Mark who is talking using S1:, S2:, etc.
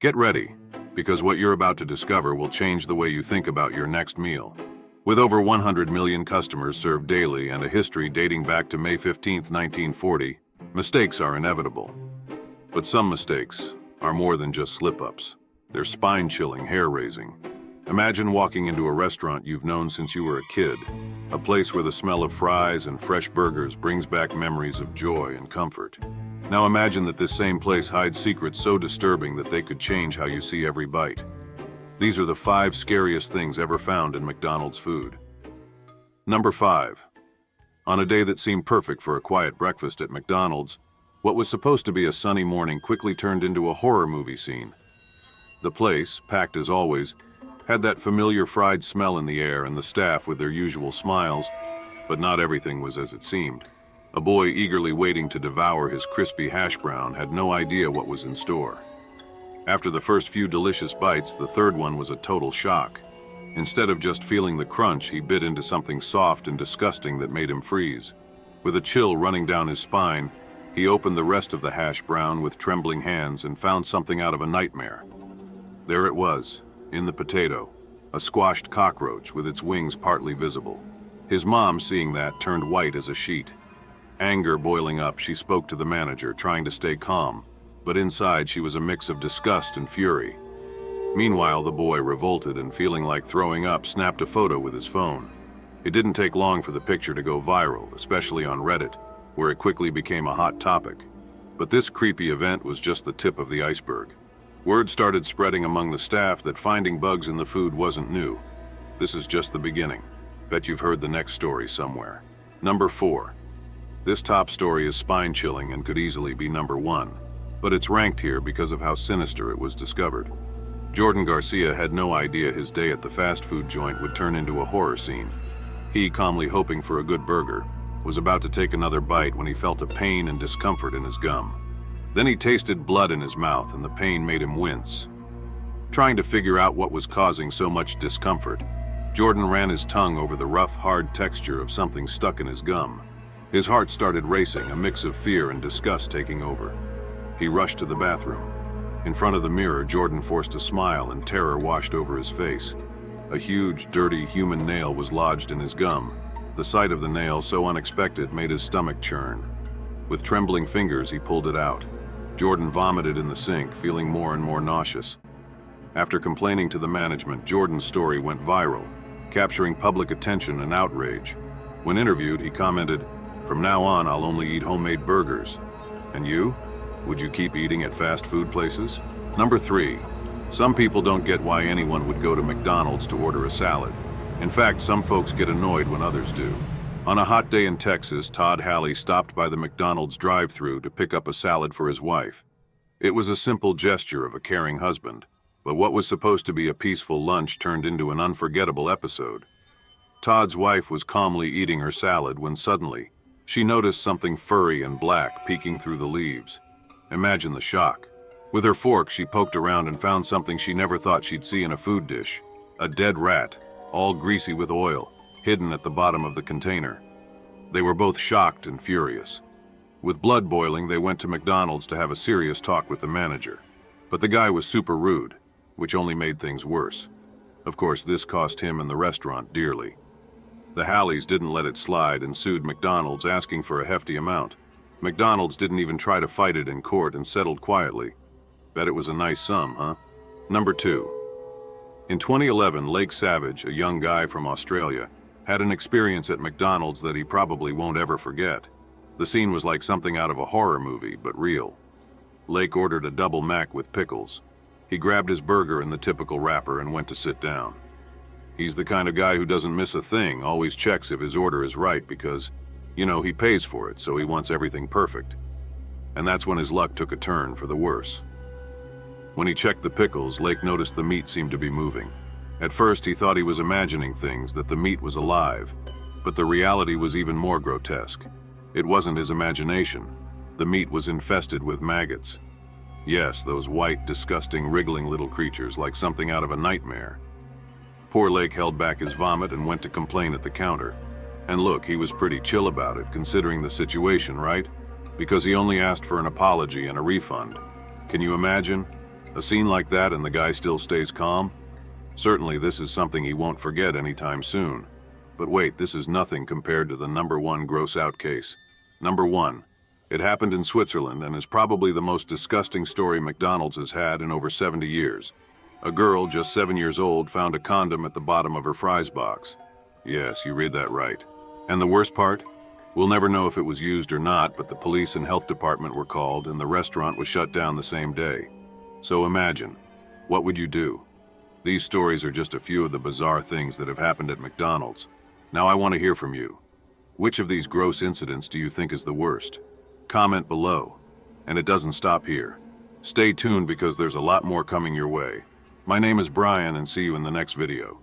S1: Get ready, because what you're about to discover will change the way you think about your next meal. With over 100 million customers served daily and a history dating back to May 15, 1940, mistakes are inevitable. But some mistakes are more than just slip-ups. They're spine-chilling, hair-raising. Imagine walking into a restaurant you've known since you were a kid, a place where the smell of fries and fresh burgers brings back memories of joy and comfort. Now imagine that this same place hides secrets so disturbing that they could change how you see every bite. These are the 5 scariest things ever found in McDonald's food. Number 5. On a day that seemed perfect for a quiet breakfast at McDonald's, what was supposed to be a sunny morning quickly turned into a horror movie scene. The place, packed as always, had that familiar fried smell in the air and the staff with their usual smiles, but not everything was as it seemed. A boy eagerly waiting to devour his crispy hash brown had no idea what was in store. After the first few delicious bites, the third one was a total shock. Instead of just feeling the crunch, he bit into something soft and disgusting that made him freeze. With a chill running down his spine, he opened the rest of the hash brown with trembling hands and found something out of a nightmare. There it was, in the potato, a squashed cockroach with its wings partly visible. His mom, seeing that, turned white as a sheet. Anger boiling up, she spoke to the manager, trying to stay calm, but inside she was a mix of disgust and fury. Meanwhile, the boy, revolted and feeling like throwing up, snapped a photo with his phone. It didn't take long for the picture to go viral, especially on Reddit, where it quickly became a hot topic. But this creepy event was just the tip of the iceberg. Word started spreading among the staff that finding bugs in the food wasn't new. This is just the beginning. Bet you've heard the next story somewhere. Number 4. This top story is spine-chilling and could easily be number 1, but it's ranked here because of how sinister it was discovered. Jordan Garcia had no idea his day at the fast food joint would turn into a horror scene. He, calmly hoping for a good burger, was about to take another bite when he felt a pain and discomfort in his gum. Then he tasted blood in his mouth and the pain made him wince. Trying to figure out what was causing so much discomfort, Jordan ran his tongue over the rough, hard texture of something stuck in his gum. His heart started racing, a mix of fear and disgust taking over. He rushed to the bathroom. In front of the mirror, Jordan forced a smile and terror washed over his face. A huge, dirty human nail was lodged in his gum. The sight of the nail, so unexpected, made his stomach churn. With trembling fingers, he pulled it out. Jordan vomited in the sink, feeling more and more nauseous. After complaining to the management, Jordan's story went viral, capturing public attention and outrage. When interviewed, he commented, "From now on, I'll only eat homemade burgers. And you? Would you keep eating at fast food places?" Number 3. Some people don't get why anyone would go to McDonald's to order a salad. In fact, some folks get annoyed when others do. On a hot day in Texas, Todd Halley stopped by the McDonald's drive-thru to pick up a salad for his wife. It was a simple gesture of a caring husband, but what was supposed to be a peaceful lunch turned into an unforgettable episode. Todd's wife was calmly eating her salad when suddenly, she noticed something furry and black peeking through the leaves. Imagine the shock. With her fork, she poked around and found something she never thought she'd see in a food dish. A dead rat, all greasy with oil, hidden at the bottom of the container. They were both shocked and furious. With blood boiling, they went to McDonald's to have a serious talk with the manager. But the guy was super rude, which only made things worse. Of course, this cost him and the restaurant dearly. The Halleys didn't let it slide and sued McDonald's, asking for a hefty amount. McDonald's didn't even try to fight it in court and settled quietly. Bet it was a nice sum, huh? Number 2. In 2011, Lake Savage, a young guy from Australia, had an experience at McDonald's that he probably won't ever forget. The scene was like something out of a horror movie, but real. Lake ordered a double Mac with pickles. He grabbed his burger in the typical wrapper and went to sit down. He's the kind of guy who doesn't miss a thing, always checks if his order is right because, he pays for it, so he wants everything perfect. And that's when his luck took a turn for the worse. When he checked the pickles, Lake noticed the meat seemed to be moving. At first, he thought he was imagining things, that the meat was alive, but the reality was even more grotesque. It wasn't his imagination. The meat was infested with maggots. Yes, those white, disgusting, wriggling little creatures like something out of a nightmare. Poor Lake held back his vomit and went to complain at the counter. And look, he was pretty chill about it, considering the situation, right? Because he only asked for an apology and a refund. Can you imagine? A scene like that and the guy still stays calm? Certainly this is something he won't forget anytime soon. But wait, this is nothing compared to the number one gross-out case. Number 1. It happened in Switzerland and is probably the most disgusting story McDonald's has had in over 70 years. A girl just 7 years old found a condom at the bottom of her fries box. Yes, you read that right. And the worst part? We'll never know if it was used or not, but the police and health department were called and the restaurant was shut down the same day. So imagine, what would you do? These stories are just a few of the bizarre things that have happened at McDonald's. Now I want to hear from you. Which of these gross incidents do you think is the worst? Comment below. And it doesn't stop here. Stay tuned because there's a lot more coming your way. My name is Brian and see you in the next video.